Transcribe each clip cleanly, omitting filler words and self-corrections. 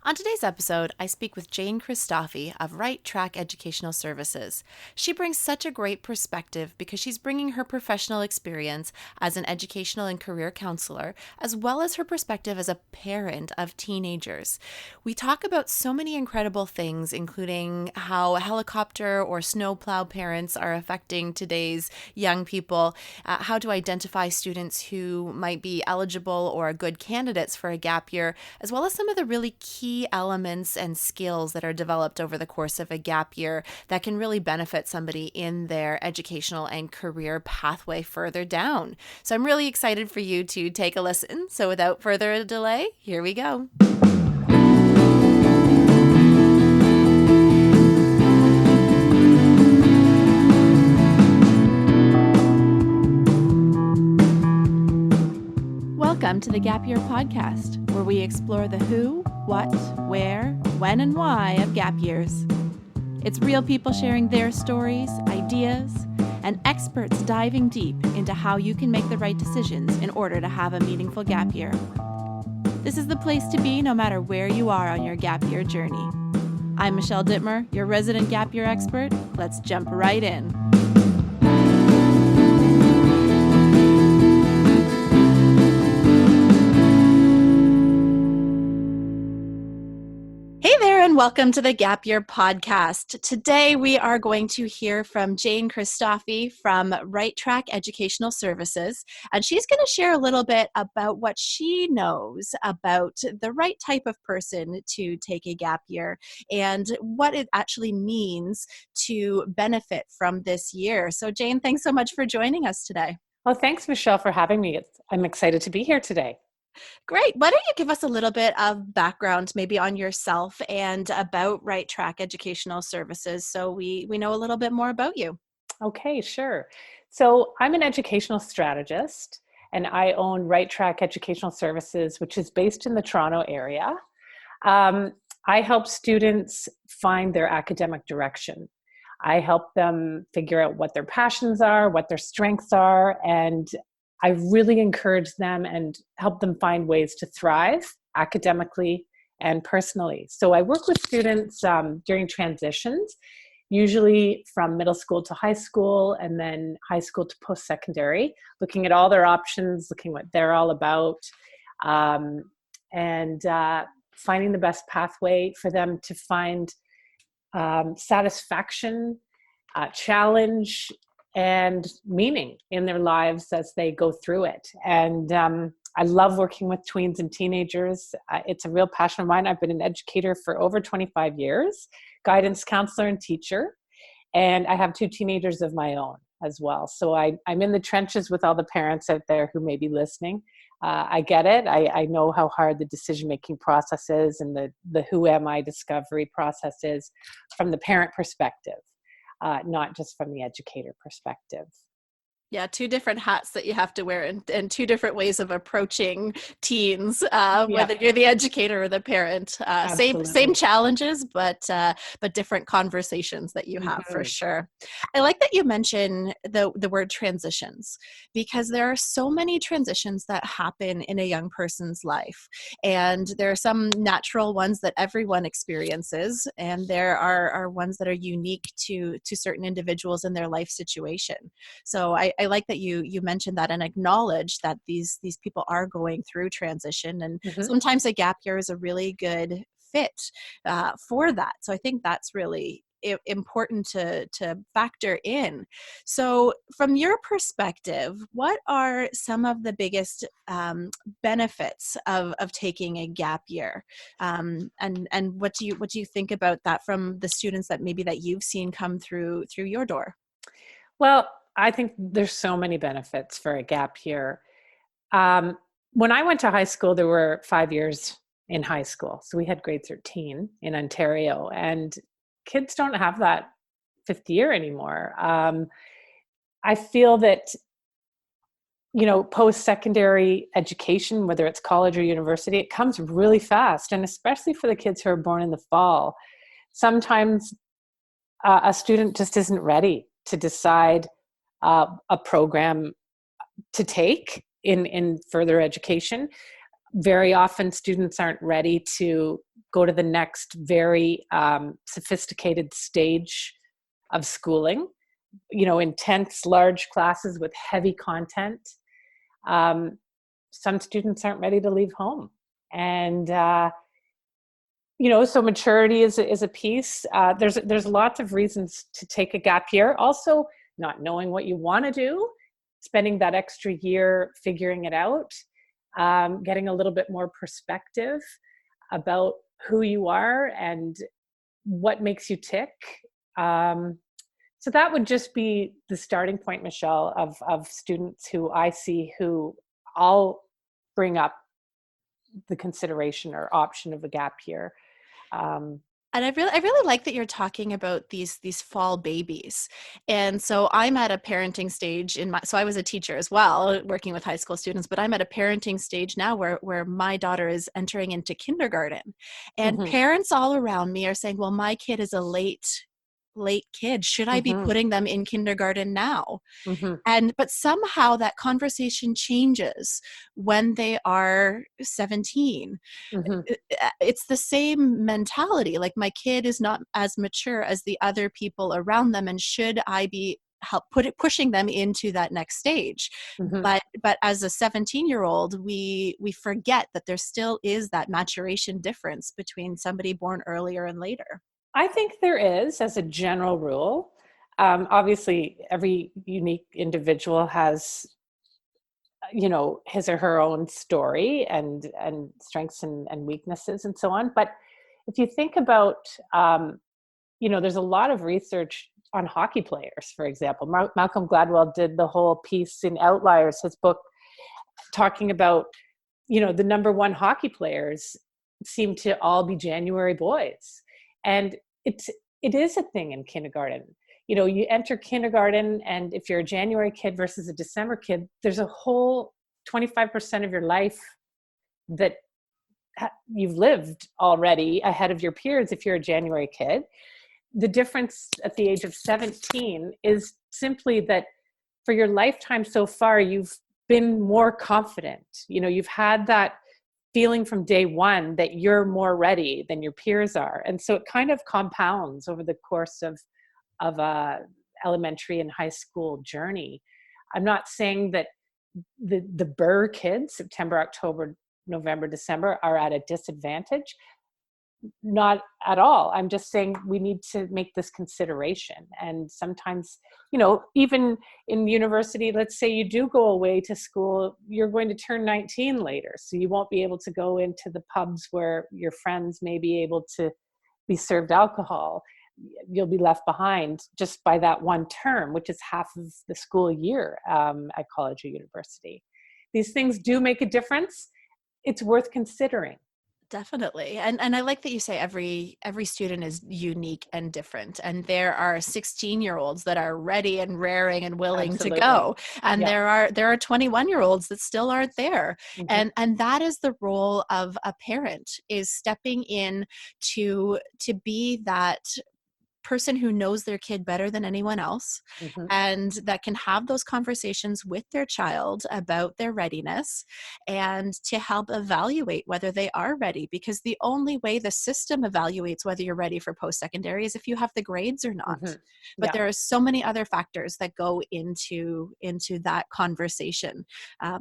On today's episode, I speak with Jane Kristoffy of Right Track Educational Services. She brings such a great perspective because she's bringing her professional experience as an educational and career counselor, as well as her perspective as a parent of teenagers. We talk about so many incredible things, including how helicopter or snowplow parents are affecting today's young people, how to identify students who might be eligible or good candidates for a gap year, as well as some of the really key elements and skills that are developed over the course of a gap year that can really benefit somebody in their educational and career pathway further down. So I'm really excited for you to take a listen. So without further delay, here we go. Welcome to the Gap Year Podcast, where we explore the who, what, where, when, and why of gap years. It's real people sharing their stories, ideas, and experts diving deep into how you can make the right decisions in order to have a meaningful gap year. This is the place to be no matter where you are on your gap year journey. I'm Michelle Dittmer, your resident gap year expert. Let's jump right in. Hey there, and welcome to the Gap Year Podcast. Today, we are going to hear from Jane Kristoffy from Right Track Educational Services, and she's going to share a little bit about what she knows about the right type of person to take a gap year and what it actually means to benefit from this year. So, Jane, thanks so much for joining us today. Well, thanks, Michelle, for having me. I'm excited to be here today. Great. Why don't you give us a little bit of background maybe on yourself and about Right Track Educational Services so we know a little bit more about you. Okay, sure. So I'm an educational strategist, and I own Right Track Educational Services, which is based in the Toronto area. I help students find their academic direction. I help them figure out what their passions are, what their strengths are, and I really encourage them and help them find ways to thrive academically and personally. So I work with students during transitions, usually from middle school to high school and then high school to post-secondary, looking at all their options, looking what they're all about, and finding the best pathway for them to find satisfaction, challenge, and meaning in their lives as they go through it. And I love working with tweens and teenagers. It's a real passion of mine. I've been an educator for over 25 years, guidance counselor and teacher, and I have 2 teenagers of my own as well. So I'm in the trenches with all the parents out there who may be listening. I get it. I know how hard the decision-making process is and the who am I discovery process is from the parent perspective. Not just from the educator perspective. Yeah, 2 different hats that you have to wear and 2 different ways of approaching teens, whether you're the educator or the parent. Same challenges, but different conversations that you have for sure. I like that you mention the word transitions, because there are so many transitions that happen in a young person's life. And there are some natural ones that everyone experiences, and there are ones that are unique to certain individuals in their life situation. So I like that you mentioned that and acknowledge that these people are going through transition, and sometimes a gap year is a really good fit for that. So I think that's really important to factor in. So from your perspective, what are some of the biggest benefits of taking a gap year? And what do you think about that from the students that you've seen come through your door? Well, I think there's so many benefits for a gap year. When I went to high school, there were 5 years in high school. So we had grade 13 in Ontario, and kids don't have that 5th year anymore. I feel that, post-secondary education, whether it's college or university, it comes really fast. And especially for the kids who are born in the fall, sometimes a student just isn't ready to decide a program to take in further education. Very often students aren't ready to go to the next very sophisticated stage of schooling, intense, large classes with heavy content. Some students aren't ready to leave home. And, so maturity is a piece. There's lots of reasons to take a gap year. Also, not knowing what you want to do, spending that extra year figuring it out, getting a little bit more perspective about who you are and what makes you tick. So that would just be the starting point, Michelle, of students who I see who I'll bring up the consideration or option of a gap year. And I really like that you're talking about these fall babies. And so I'm at a parenting stage so I was a teacher as well, working with high school students, but I'm at a parenting stage now where my daughter is entering into kindergarten. And parents all around me are saying, well, my kid is a late kid. Should I be putting them in kindergarten now? But somehow that conversation changes when they are 17. It's the same mentality. Like, my kid is not as mature as the other people around them, and should I be pushing them into that next stage? But as a 17-year-old, we forget that there still is that maturation difference between somebody born earlier and later. I think there is, as a general rule. Obviously, every unique individual has, his or her own story and strengths and weaknesses and so on. But if you think about, there's a lot of research on hockey players, for example. Malcolm Gladwell did the whole piece in Outliers, his book, talking about, the number one hockey players seem to all be January boys. And it is a thing in kindergarten. You enter kindergarten, and if you're a January kid versus a December kid, there's a whole 25% of your life that you've lived already ahead of your peers if you're a January kid. The difference at the age of 17 is simply that for your lifetime so far, you've been more confident. You've had that feeling from day one that you're more ready than your peers are. And so it kind of compounds over the course of a elementary and high school journey. I'm not saying that the Burr kids, September, October, November, December, are at a disadvantage. Not at all. I'm just saying we need to make this consideration. And sometimes, even in university, let's say you do go away to school, you're going to turn 19 later. So you won't be able to go into the pubs where your friends may be able to be served alcohol. You'll be left behind just by that one term, which is half of the school year at college or university. These things do make a difference. It's worth considering. Definitely. And I like that you say every student is unique and different. And there are 16-year-olds that are ready and raring and willing to go. And there are 21-year-olds that still aren't there. And that is the role of a parent, is stepping in to be that person who knows their kid better than anyone else, and that can have those conversations with their child about their readiness, and to help evaluate whether they are ready, because the only way the system evaluates whether you're ready for post-secondary is if you have the grades or not. But there are so many other factors that go into that conversation.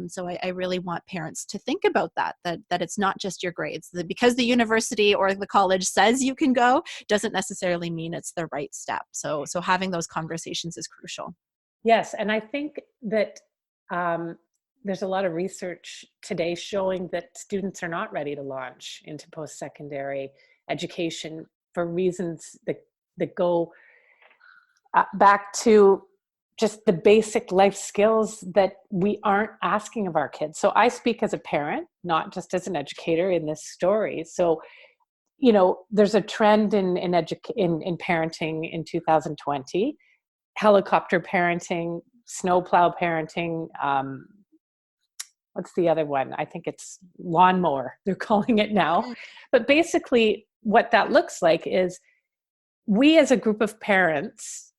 So I really want parents to think about that it's not just your grades. Because the university or the college says you can go doesn't necessarily mean it's the right step. So having those conversations is crucial. Yes. And I think that there's a lot of research today showing that students are not ready to launch into post-secondary education for reasons that go back to just the basic life skills that we aren't asking of our kids. So I speak as a parent, not just as an educator in this story. So there's a trend in parenting in 2020, helicopter parenting, snowplow parenting. What's the other one? I think it's lawnmower, they're calling it now. But basically what that looks like is we as a group of parents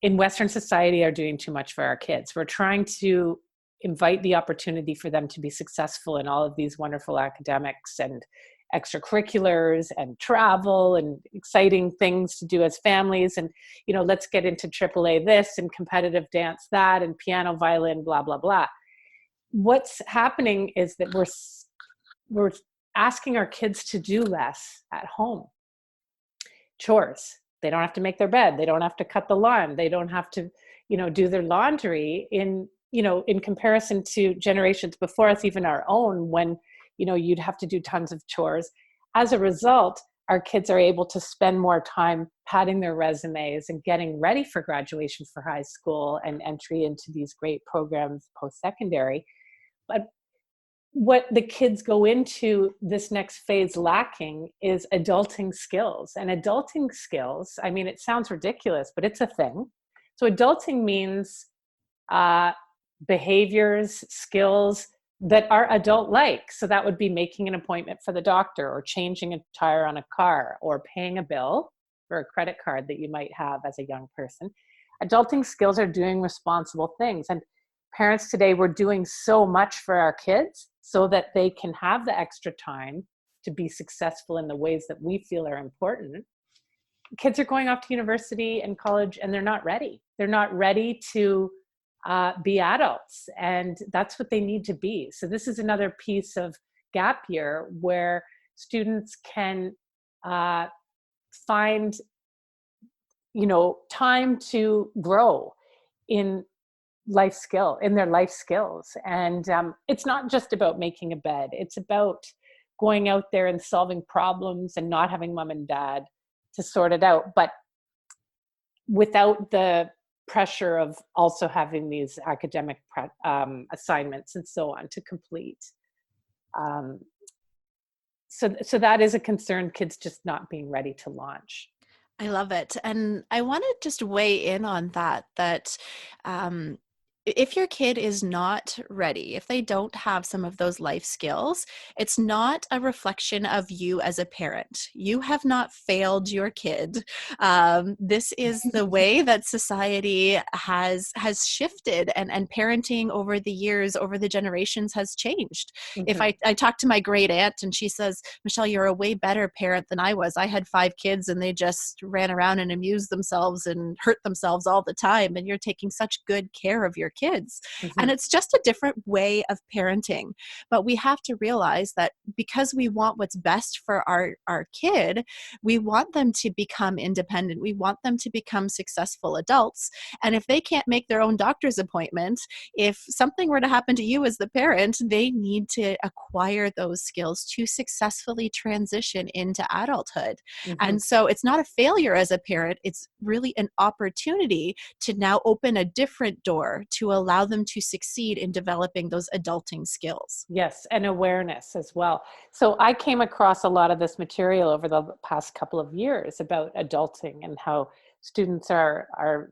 in Western society are doing too much for our kids. We're trying to invite the opportunity for them to be successful in all of these wonderful academics extracurriculars and travel and exciting things to do as families. And, let's get into AAA this and competitive dance that and piano, violin, blah, blah, blah. What's happening is that we're asking our kids to do less at home. Chores. They don't have to make their bed. They don't have to cut the lawn. They don't have to, do their laundry in comparison to generations before us, even our own, when, you'd have to do tons of chores. As a result, our kids are able to spend more time padding their resumes and getting ready for graduation for high school and entry into these great programs post-secondary. But what the kids go into this next phase lacking is adulting skills. And adulting skills, I mean, it sounds ridiculous, but it's a thing. So adulting means behaviors, skills that are adult-like. So that would be making an appointment for the doctor, or changing a tire on a car, or paying a bill for a credit card that you might have as a young person. Adulting skills are doing responsible things. And parents today, we're doing so much for our kids so that they can have the extra time to be successful in the ways that we feel are important. Kids are going off to university and college, and they're not ready. They're not ready to be adults, and that's what they need to be. So this is another piece of gap year where students can find, time to grow in their life skills. And it's not just about making a bed. It's about going out there and solving problems and not having mom and dad to sort it out, but without the pressure of also having these academic assignments and so on to complete. So that is a concern, kids just not being ready to launch. I love it. And I want to just weigh in on that if your kid is not ready, if they don't have some of those life skills, it's not a reflection of you as a parent. You have not failed your kid. This is the way that society has shifted, and parenting over the years, over the generations, has changed. Mm-hmm. If I talk to my great aunt and she says, Michelle, you're a way better parent than I was. I had 5 kids and they just ran around and amused themselves and hurt themselves all the time. And you're taking such good care of your kids. Mm-hmm. And it's just a different way of parenting. But we have to realize that because we want what's best for our kid, we want them to become independent. We want them to become successful adults. And if they can't make their own doctor's appointment, if something were to happen to you as the parent, they need to acquire those skills to successfully transition into adulthood. Mm-hmm. And so it's not a failure as a parent. It's really an opportunity to now open a different door to allow them to succeed in developing those adulting skills. Yes, and awareness as well. So I came across a lot of this material over the past couple of years about adulting and how students are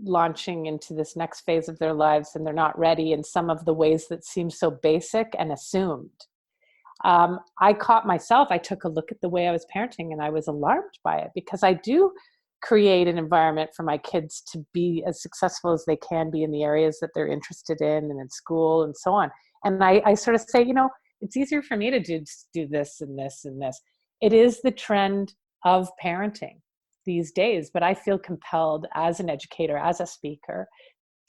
launching into this next phase of their lives and they're not ready in some of the ways that seem so basic and assumed. I caught myself, I took a look at the way I was parenting and I was alarmed by it, because I do create an environment for my kids to be as successful as they can be in the areas that they're interested in and in school and so on. And I sort of say, it's easier for me to do this and this and this. It is the trend of parenting these days, but I feel compelled as an educator, as a speaker,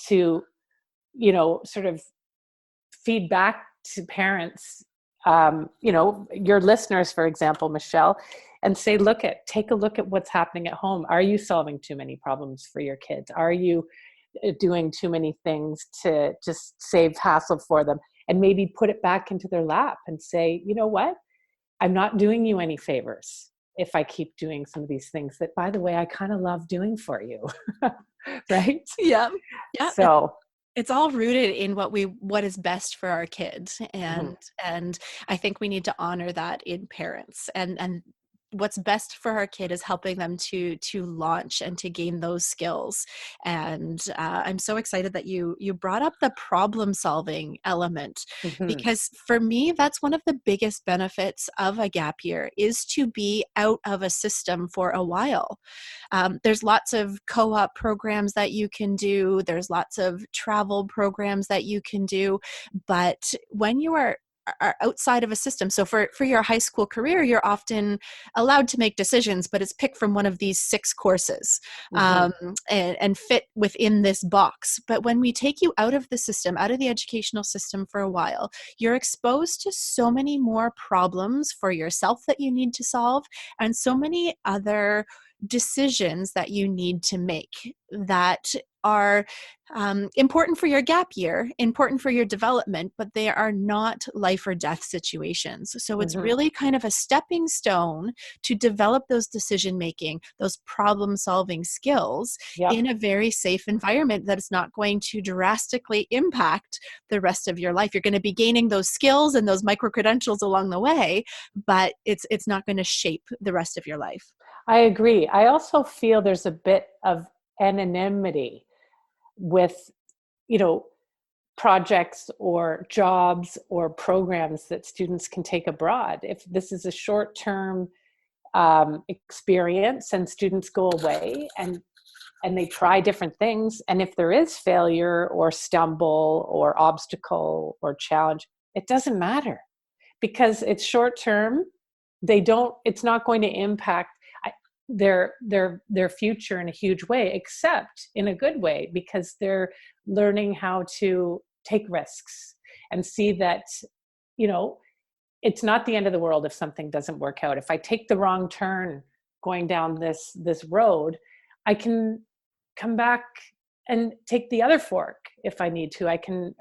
to, sort of feed back to parents, your listeners, for example, Michelle, and say, take a look at what's happening at home. Are you solving too many problems for your kids? Are you doing too many things to just save hassle for them? And maybe put it back into their lap and say, you know what? I'm not doing you any favors if I keep doing some of these things that, by the way, I kind of love doing for you. Right? Yeah. Yeah. So it's all rooted in what is best for our kids. And I think we need to honor that in parents, and what's best for our kid is helping them to launch and to gain those skills. And I'm so excited that you brought up the problem solving element, because for me, that's one of the biggest benefits of a gap year, is to be out of a system for a while. There's lots of co-op programs that you can do. There's lots of travel programs that you can do. But when you are are outside of a system. So for your high school career, you're often allowed to make decisions, but it's picked from one of these 6 courses, and fit within this box. But when we take you out of the system, out of the educational system for a while, you're exposed to so many more problems for yourself that you need to solve, and so many other decisions that you need to make that are important for your gap year, important for your development, but they are not life or death situations. So it's really kind of a stepping stone to develop those decision making, those problem solving skills in a very safe environment that is not going to drastically impact the rest of your life. You're going to be gaining those skills and those micro credentials along the way, but it's not going to shape the rest of your life. I agree. I also feel there's a bit of anonymity with, projects or jobs or programs that students can take abroad. If this is a short-term experience and students go away and they try different things, and if there is failure or stumble or obstacle or challenge, it doesn't matter because it's short-term. It's not going to impact their future in a huge way, except in a good way, because they're learning how to take risks and see that, it's not the end of the world if something doesn't work out. If I take the wrong turn going down this road, I can come back and take the other fork if I need to. I can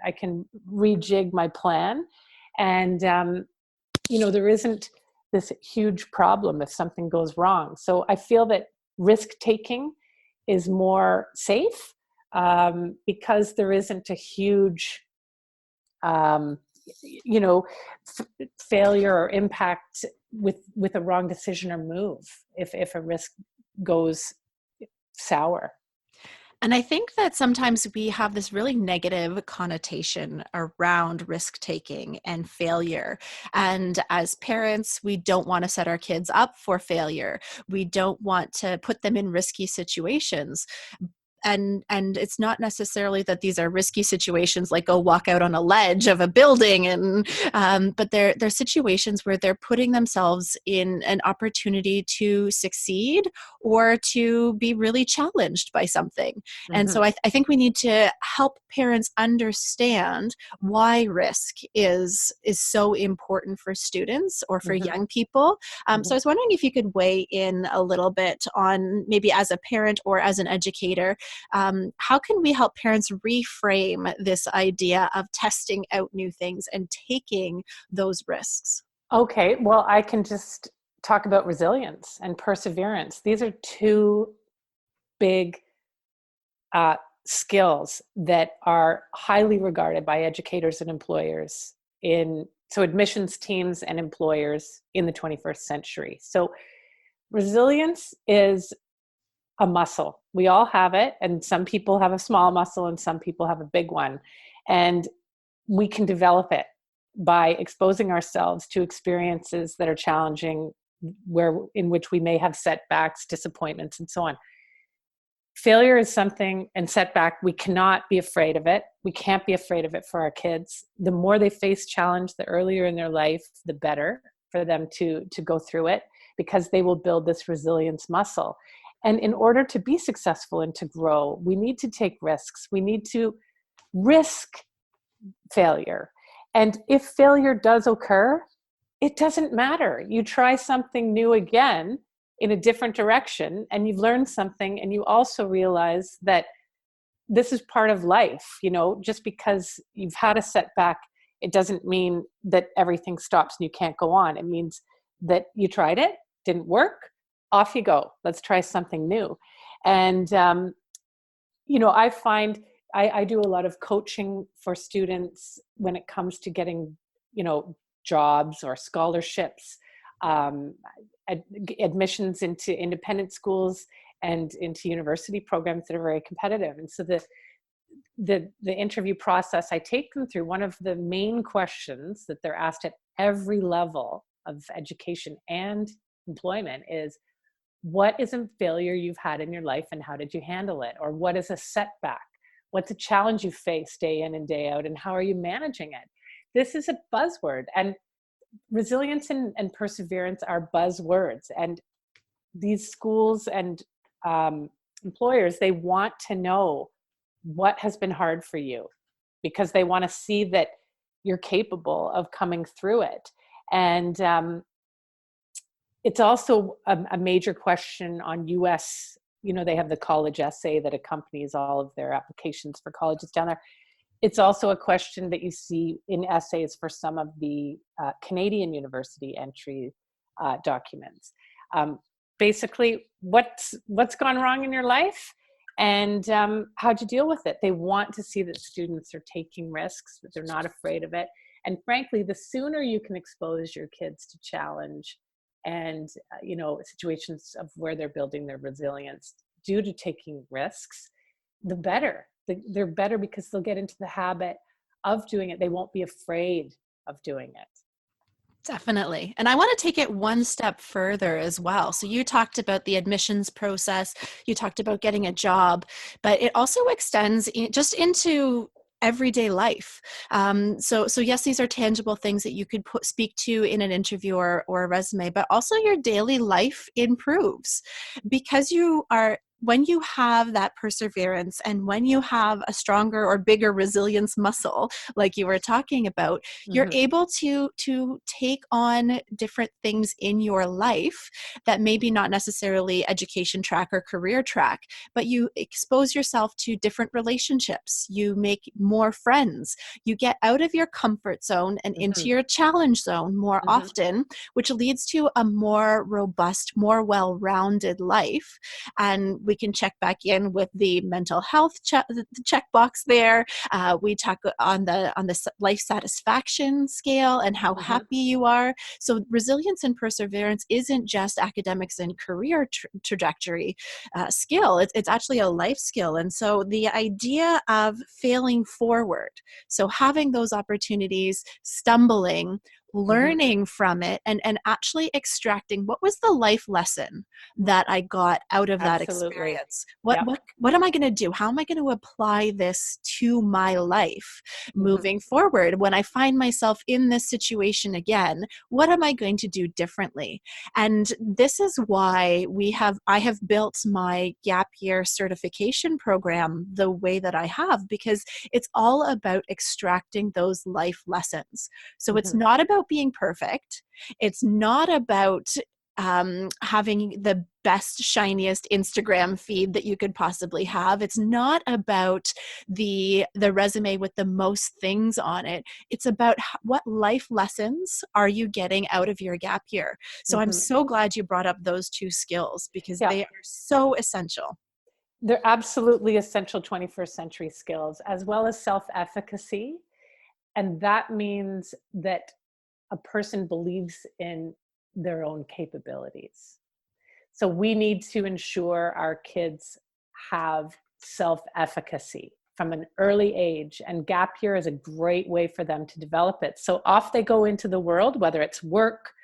rejig my plan, and there isn't this huge problem if something goes wrong. So I feel that risk taking is more safe because there isn't a huge, failure or impact with a wrong decision or move if a risk goes sour. And I think that sometimes we have this really negative connotation around risk-taking and failure. And as parents, we don't want to set our kids up for failure. We don't want to put them in risky situations. And it's not necessarily that these are risky situations like go walk out on a ledge of a building, but they're situations where they're putting themselves in an opportunity to succeed or to be really challenged by something. And so I think we need to help parents understand why risk is so important for students or for young people. So I was wondering if you could weigh in a little bit on, maybe as a parent or as an educator, how can we help parents reframe this idea of testing out new things and taking those risks? Okay, well, I can just talk about resilience and perseverance. These are 2 big skills that are highly regarded by educators and employers so admissions teams and employers in the 21st century. So resilience is a muscle. We all have it, and some people have a small muscle and some people have a big one. And we can develop it by exposing ourselves to experiences that are challenging, in which we may have setbacks, disappointments, and so on. Failure is something, and setback, we cannot be afraid of it. We can't be afraid of it for our kids. The more they face challenge, the earlier in their life, the better for them to go through it, because they will build this resilience muscle. And in order to be successful and to grow, we need to take risks. We need to risk failure. And if failure does occur, it doesn't matter. You try something new again in a different direction, and you've learned something, and you also realize that this is part of life. Just because you've had a setback, it doesn't mean that everything stops and you can't go on. It means that you tried it, didn't work, off you go. Let's try something new. And, I find I do a lot of coaching for students when it comes to getting, jobs or scholarships, admissions into independent schools and into university programs that are very competitive. And so the interview process, I take them through, one of the main questions that they're asked at every level of education and employment is, what is a failure you've had in your life and how did you handle it? Or what is a setback? What's a challenge you face day in and day out and how are you managing it? this is a buzzword, and resilience and perseverance are buzzwords. And these schools and employers, they want to know what has been hard for you, because they want to see that you're capable of coming through it. And it's also a major question on US, they have the college essay that accompanies all of their applications for colleges down there. It's also a question that you see in essays for some of the Canadian university entry documents. Basically, what's gone wrong in your life, and how'd you deal with it? They want to see that students are taking risks, that they're not afraid of it. And frankly, the sooner you can expose your kids to challenge and situations of where they're building their resilience due to taking risks, the better. They're better, because they'll get into the habit of doing it. They won't be afraid of doing it. Definitely. And I want to take it one step further as well. So you talked about the admissions process, you talked about getting a job, but it also extends just into everyday life. So yes, these are tangible things that you could speak to in an interview or a resume, but also your daily life improves because when you have that perseverance and when you have a stronger or bigger resilience muscle, like you were talking about, you're able to take on different things in your life that maybe not necessarily education track or career track, but you expose yourself to different relationships. You make more friends. You get out of your comfort zone and into your challenge zone more often, which leads to a more robust, more well-rounded life. And we can check back in with the mental health the checkbox there. We talk on the life satisfaction scale and how happy you are. So resilience and perseverance isn't just academics and career trajectory skill. It's actually a life skill. And so the idea of failing forward, so having those opportunities, stumbling, learning from it, and actually extracting what was the life lesson that I got out of that experience. What am I going to do? How am I going to apply this to my life moving forward? When I find myself in this situation again, what am I going to do differently? And this is why I have built my gap year certification program the way that I have, because it's all about extracting those life lessons. So it's not about being perfect. It's not about having the best, shiniest Instagram feed that you could possibly have. It's not about the resume with the most things on it. It's about what life lessons are you getting out of your gap year. So I'm so glad you brought up those two skills, because they are so essential. They're absolutely essential 21st century skills, as well as self-efficacy. And that means that a person believes in their own capabilities. So we need to ensure our kids have self-efficacy from an early age, and gap year is a great way for them to develop it. So off they go into the world, whether it's work,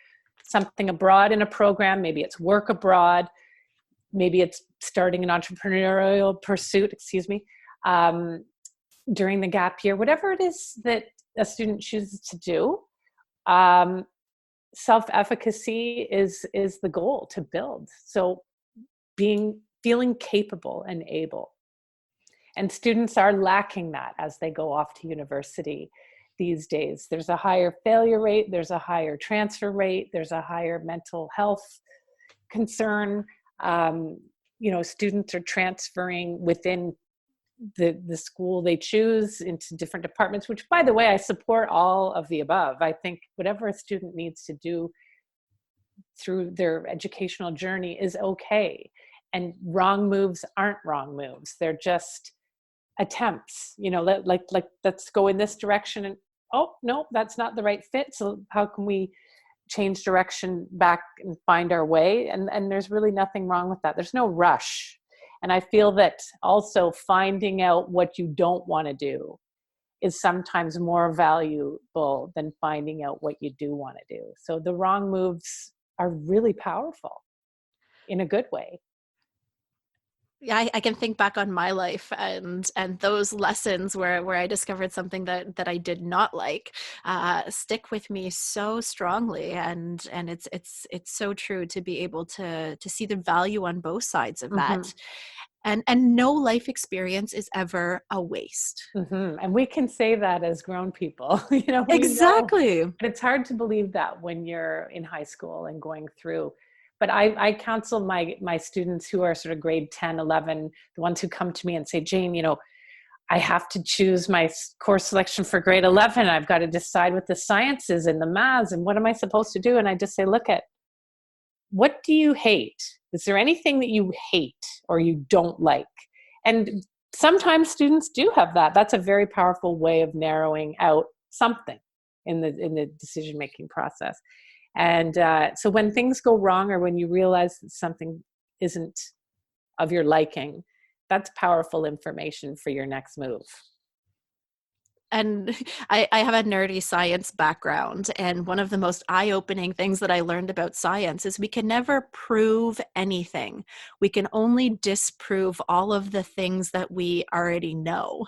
something abroad in a program, maybe it's work abroad, maybe it's starting an entrepreneurial pursuit, during the gap year, whatever it is that a student chooses to do. Self-efficacy is the goal to build. So feeling capable and able. And students are lacking that as they go off to university these days. There's a higher failure rate, there's a higher transfer rate, there's a higher mental health concern. Students are transferring within the school they choose into different departments, which, by the way, I support all of the above. I think whatever a student needs to do through their educational journey is okay. And wrong moves aren't wrong moves. They're just attempts, let's go in this direction, and oh, no, that's not the right fit. So how can we change direction back and find our way? And there's really nothing wrong with that. There's no rush. And I feel that also finding out what you don't want to do is sometimes more valuable than finding out what you do want to do. So the wrong moves are really powerful in a good way. Yeah, I can think back on my life and those lessons where I discovered something that I did not like stick with me so strongly, and it's so true to be able to see the value on both sides of that, Mm-hmm. and no life experience is ever a waste. Mm-hmm. And we can say that as grown people, we know, Exactly. but it's hard to believe that when you're in high school and going through. But I counsel my students who are sort of grade 10, 11, the ones who come to me and say, Jane, I have to choose my course selection for grade 11. I've got to decide what the sciences and the maths and what am I supposed to do? And I just say, look at, what do you hate? Is there anything that you hate or you don't like? And sometimes students do have that. That's a very powerful way of narrowing out something in the decision making process. And so when things go wrong, or when you realize that something isn't of your liking, that's powerful information for your next move. And I have a nerdy science background. And one of the most eye-opening things that I learned about science is we can never prove anything. We can only disprove all of the things that we already know.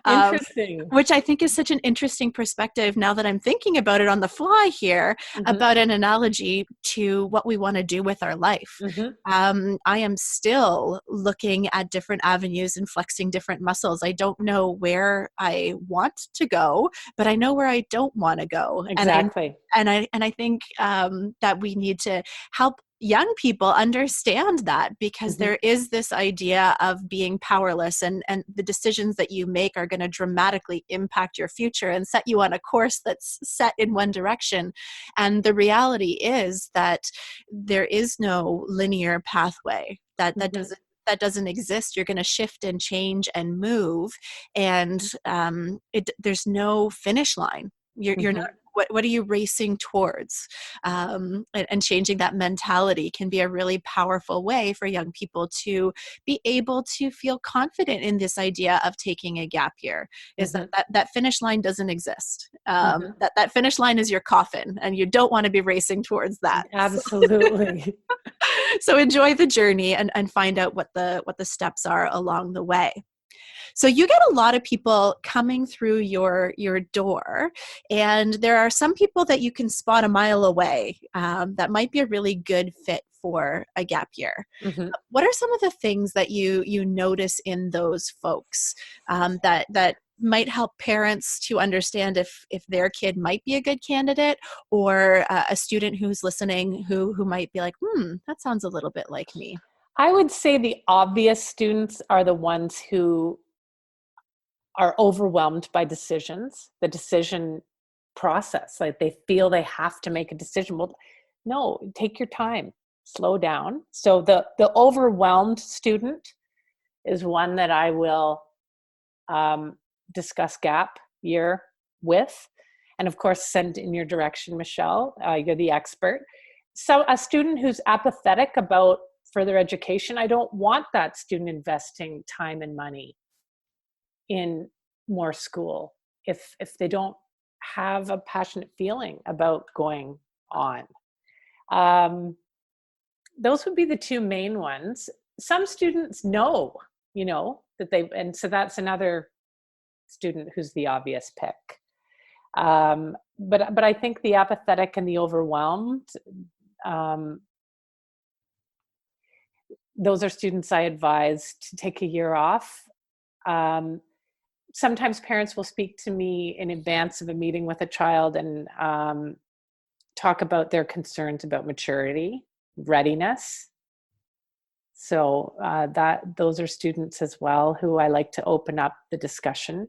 Um, Interesting. which I think is such an interesting perspective now that I'm thinking about it on the fly here, Mm-hmm. about an analogy to what we want to do with our life. Mm-hmm. I am still looking at different avenues and flexing different muscles. I don't know where I want to go, but I know where I don't want to go. Exactly. And I think that we need to help young people understand that, because Mm-hmm. there is this idea of being powerless, and the decisions that you make are going to dramatically impact your future and set you on a course that's set in one direction. And the reality is that there is no linear pathway Mm-hmm. that doesn't exist. You're going to shift and change and move, and there's no finish line. You're not. Mm-hmm. What are you racing towards? And changing that mentality can be a really powerful way for young people to be able to feel confident in this idea of taking a gap year. Is Mm-hmm. that finish line doesn't exist. Mm-hmm. That finish line is your coffin, and you don't want to be racing towards that. Absolutely. So enjoy the journey, and find out what the steps are along the way. So you get a lot of people coming through your door, and there are some people that you can spot a mile away that might be a really good fit for a gap year. Mm-hmm. What are some of the things that you notice in those folks that might help parents to understand if their kid might be a good candidate, or a student who's listening who might be like, that sounds a little bit like me? I would say the obvious students are the ones who are overwhelmed by decisions, the decision process. Like they feel they have to make a decision. Well, no, take your time, slow down. So the overwhelmed student is one that I will discuss gap year with, and of course send in your direction, Michelle. You're the expert. So a student who's apathetic about further education, I don't want that student investing time and money in more school if they don't have a passionate feeling about going on. Um, those would be the two main ones. Some students know, that and so that's another student who's the obvious pick. But I think the apathetic and the overwhelmed, um, those are students I advise to take a year off. Sometimes parents will speak to me in advance of a meeting with a child and talk about their concerns about maturity, readiness. So those are students as well who I like to open up the discussion.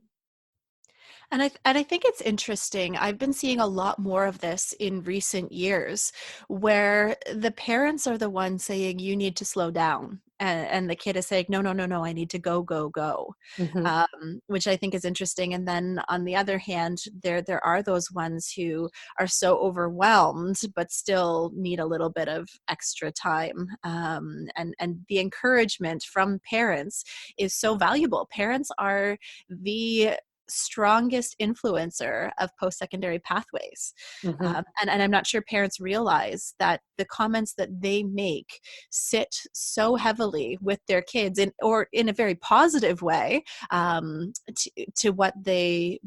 And I think it's interesting. I've been seeing a lot more of this in recent years, where the parents are the ones saying, you need to slow down. And the kid is saying, no, no, no, no, I need to go, go, go, Mm-hmm. which I think is interesting. And then on the other hand, there are those ones who are so overwhelmed, but still need a little bit of extra time. And the encouragement from parents is so valuable. Parents are the strongest influencer of post-secondary pathways. Mm-hmm. And I'm not sure parents realize that the comments that they make sit so heavily with their kids or in a very positive way, to what the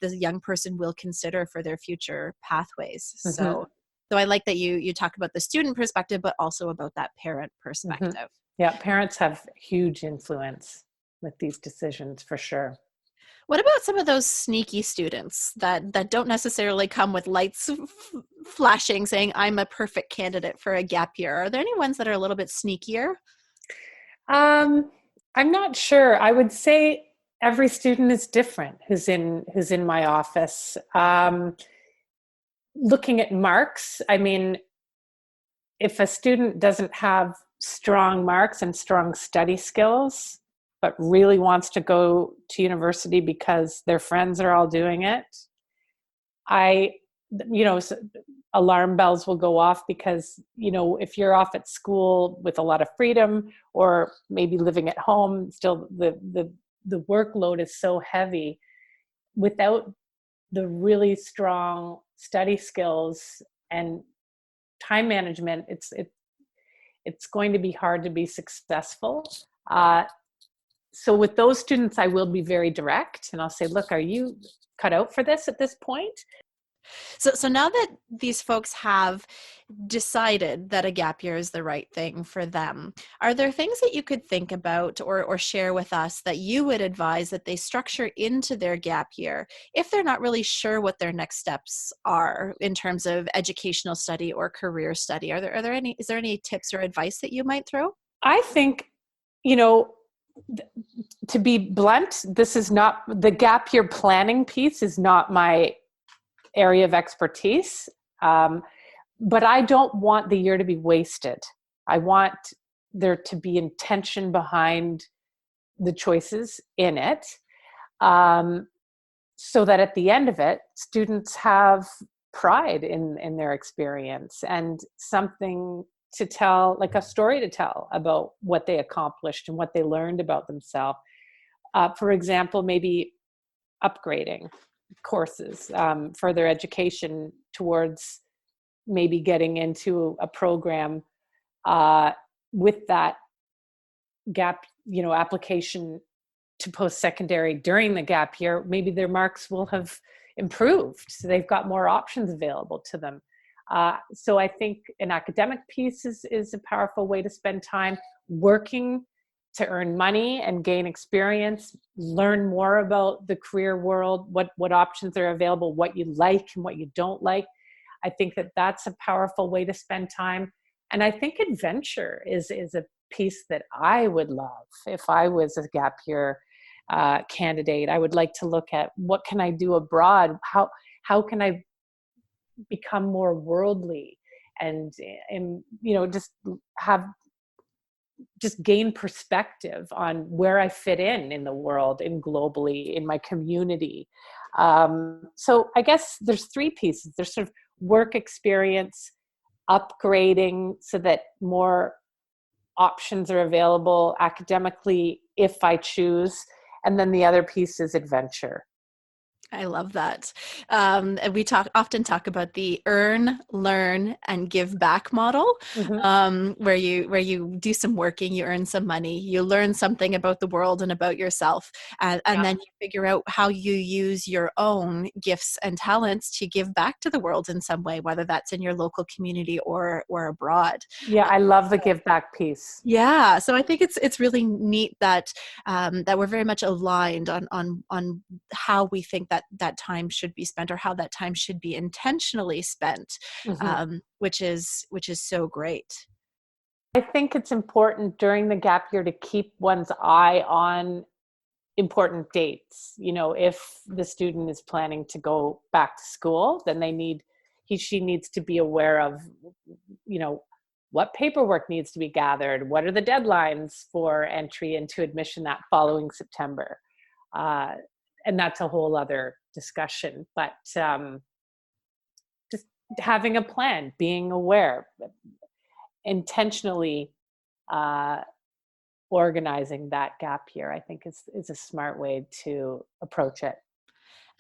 young person will consider for their future pathways. Mm-hmm. So I like that you talk about the student perspective, but also about that parent Mm-hmm. perspective. Yeah, parents have huge influence with these decisions for sure. What about some of those sneaky students that don't necessarily come with lights flashing saying, I'm a perfect candidate for a gap year? Are there any ones that are a little bit sneakier? I'm not sure. I would say every student is different who's in my office. Looking at marks, I mean, if a student doesn't have strong marks and strong study skills, but really wants to go to university because their friends are all doing it, I, alarm bells will go off because, if you're off at school with a lot of freedom or maybe living at home, still the workload is so heavy. Without the really strong study skills and time management, it's going to be hard to be successful. So with those students, I will be very direct and I'll say, look, are you cut out for this at this point? So now that these folks have decided that a gap year is the right thing for them, are there things that you could think about or share with us that you would advise that they structure into their gap year if they're not really sure what their next steps are in terms of educational study or career study? Is there any tips or advice that you might throw? I think, you know, to be blunt, this is not the gap year planning piece is not my area of expertise. But I don't want the year to be wasted. I want there to be intention behind the choices in it, so that at the end of it, students have pride in their experience and something to tell, like a story to tell about what they accomplished and what they learned about themselves. For example, maybe upgrading courses, further education towards maybe getting into a program with that gap, application to post-secondary during the gap year. Maybe their marks will have improved, so they've got more options available to them. So I think an academic piece is a powerful way to spend time working to earn money and gain experience, learn more about the career world, what options are available, what you like and what you don't like. I think that's a powerful way to spend time. And I think adventure is a piece that I would love. If I was a gap year candidate, I would like to look at what can I do abroad? How can I become more worldly and just gain perspective on where I fit in the world, in globally, in my community. So I guess there's three pieces. There's sort of work experience, upgrading so that more options are available academically if I choose. And then the other piece is adventure. I love that. And we often talk about the earn, learn, and give back model, Mm-hmm. where you do some working, you earn some money, you learn something about the world and about yourself, and Yeah. then you figure out how you use your own gifts and talents to give back to the world in some way, whether that's in your local community or abroad. Yeah, I love the give back piece. Yeah, so I think it's really neat that that we're very much aligned on how we think that time should be spent, or how that time should be intentionally spent, Mm-hmm. which is so great. I think it's important during the gap year to keep one's eye on important dates. If the student is planning to go back to school, then she needs to be aware of, what paperwork needs to be gathered, what are the deadlines for entry into admission that following September. And that's a whole other discussion, but just having a plan, being aware, intentionally organizing that gap year, I think is a smart way to approach it.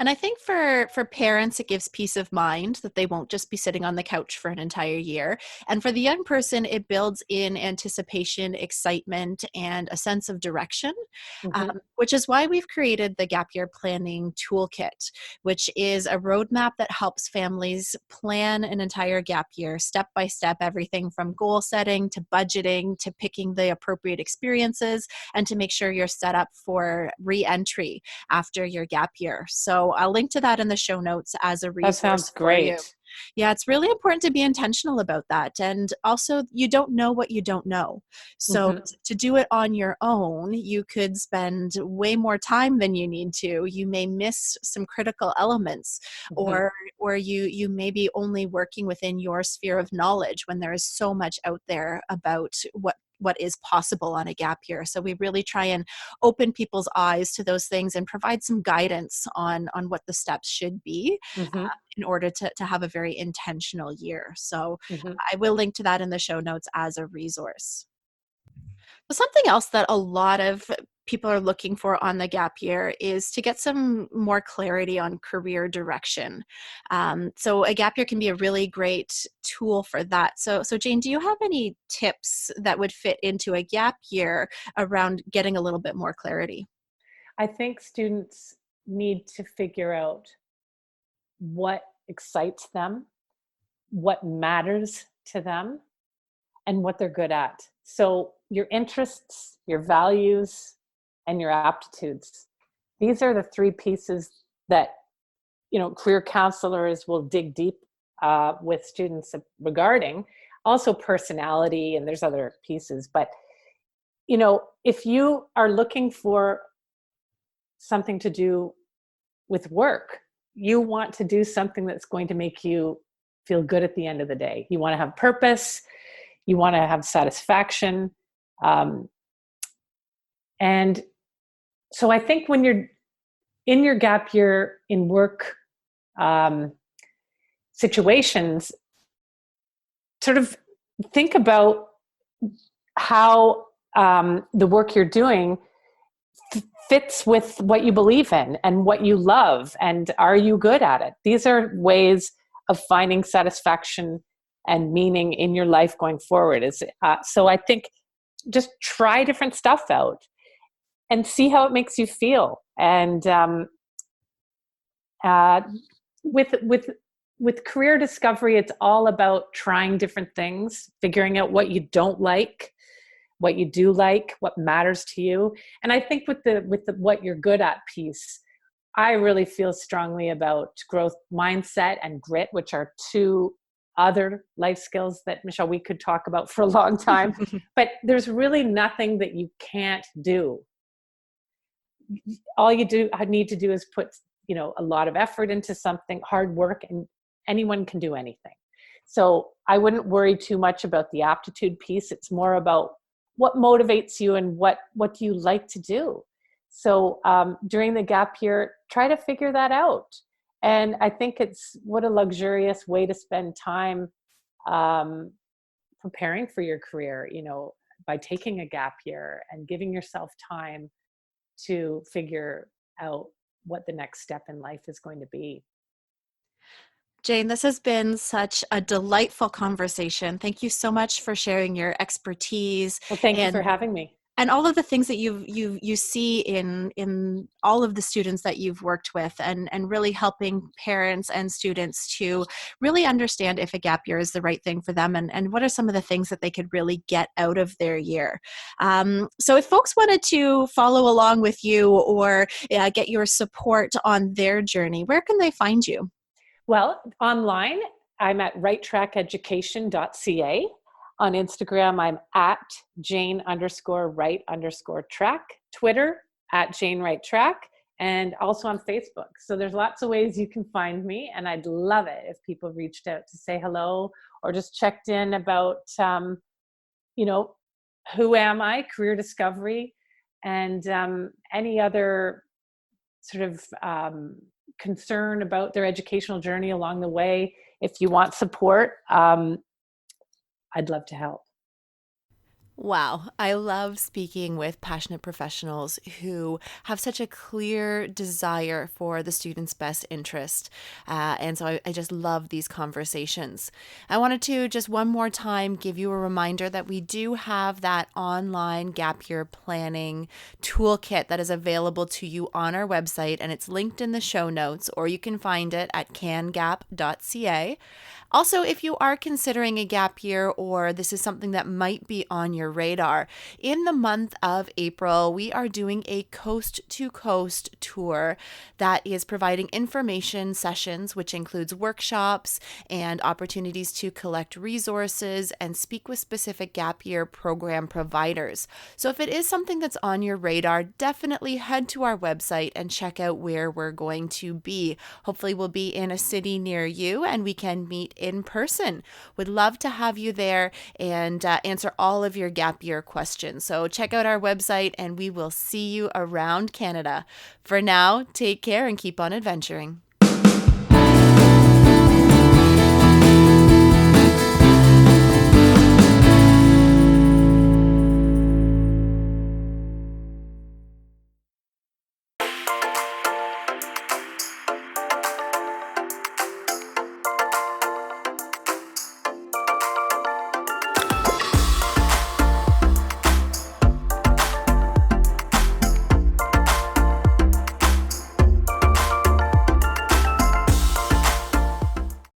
And I think for parents, it gives peace of mind that they won't just be sitting on the couch for an entire year. And for the young person, it builds in anticipation, excitement, and a sense of direction, which is why we've created the Gap Year Planning Toolkit, which is a roadmap that helps families plan an entire gap year, step by step, everything from goal setting to budgeting to picking the appropriate experiences, and to make sure you're set up for re-entry after your gap year. So I'll link to that in the show notes as a That sounds resource for you. great. Yeah, it's really important to be intentional about that. And also, you don't know what you don't know. So to do it on your own, you could spend way more time than you need to. You may miss some critical elements, or you may be only working within your sphere of knowledge when there is so much out there about what is possible on a gap year. So we really try and open people's eyes to those things and provide some guidance on what the steps should be in order to have a very intentional year. So I will link to that in the show notes as a resource. But something else that a lot of people are looking for on the gap year is to get some more clarity on career direction. So a gap year can be a really great tool for that. So Jane, do you have any tips that would fit into a gap year around getting a little bit more clarity? I think students need to figure out what excites them, what matters to them, and what they're good at. So your interests, your values, and your aptitudes. These are the three pieces that, career counselors will dig deep with students regarding. Also personality, and there's other pieces. But, if you are looking for something to do with work, you want to do something that's going to make you feel good at the end of the day. You want to have purpose. You want to have satisfaction. And so I think when you're in your gap year in work situations, sort of think about how the work you're doing fits with what you believe in and what you love, and are you good at it? These are ways of finding satisfaction and meaning in your life going forward. So I think just try different stuff out and see how it makes you feel. And with career discovery, it's all about trying different things, figuring out what you don't like, what you do like, what matters to you. And I think with the what you're good at piece, I really feel strongly about growth mindset and grit, which are two other life skills that, Michelle, we could talk about for a long time. But there's really nothing that you can't do. All you need to do is put, a lot of effort into something, hard work, and anyone can do anything. So I wouldn't worry too much about the aptitude piece. It's more about what motivates you and what do you like to do. So during the gap year, try to figure that out. And I think what a luxurious way to spend time preparing for your career, by taking a gap year and giving yourself time to figure out what the next step in life is going to be. Jane, this has been such a delightful conversation. Thank you so much for sharing your expertise. Well, thank you for having me. And all of the things that you see in all of the students that you've worked with, and really helping parents and students to really understand if a gap year is the right thing for them, and what are some of the things that they could really get out of their year. So if folks wanted to follow along with you or get your support on their journey, where can they find you? Well, online, I'm at righttrackeducation.ca. On Instagram, I'm at Jane_right_track. Twitter, at Jane Right Track, and also on Facebook. So there's lots of ways you can find me, and I'd love it if people reached out to say hello or just checked in about, who am I, career discovery, and any other sort of concern about their educational journey along the way. If you want support, I'd love to help. Wow. I love speaking with passionate professionals who have such a clear desire for the student's best interest. And so I just love these conversations. I wanted to just one more time give you a reminder that we do have that online gap year planning toolkit that is available to you on our website, and it's linked in the show notes, or you can find it at cangap.ca. Also, if you are considering a gap year or this is something that might be on your radar, in the month of April, we are doing a coast to coast tour that is providing information sessions, which includes workshops and opportunities to collect resources and speak with specific gap year program providers. So if it is something that's on your radar, definitely head to our website and check out where we're going to be. Hopefully we'll be in a city near you and we can meet in person. Would love to have you there and answer all of your gap year questions. So check out our website and we will see you around Canada. For now, take care and keep on adventuring.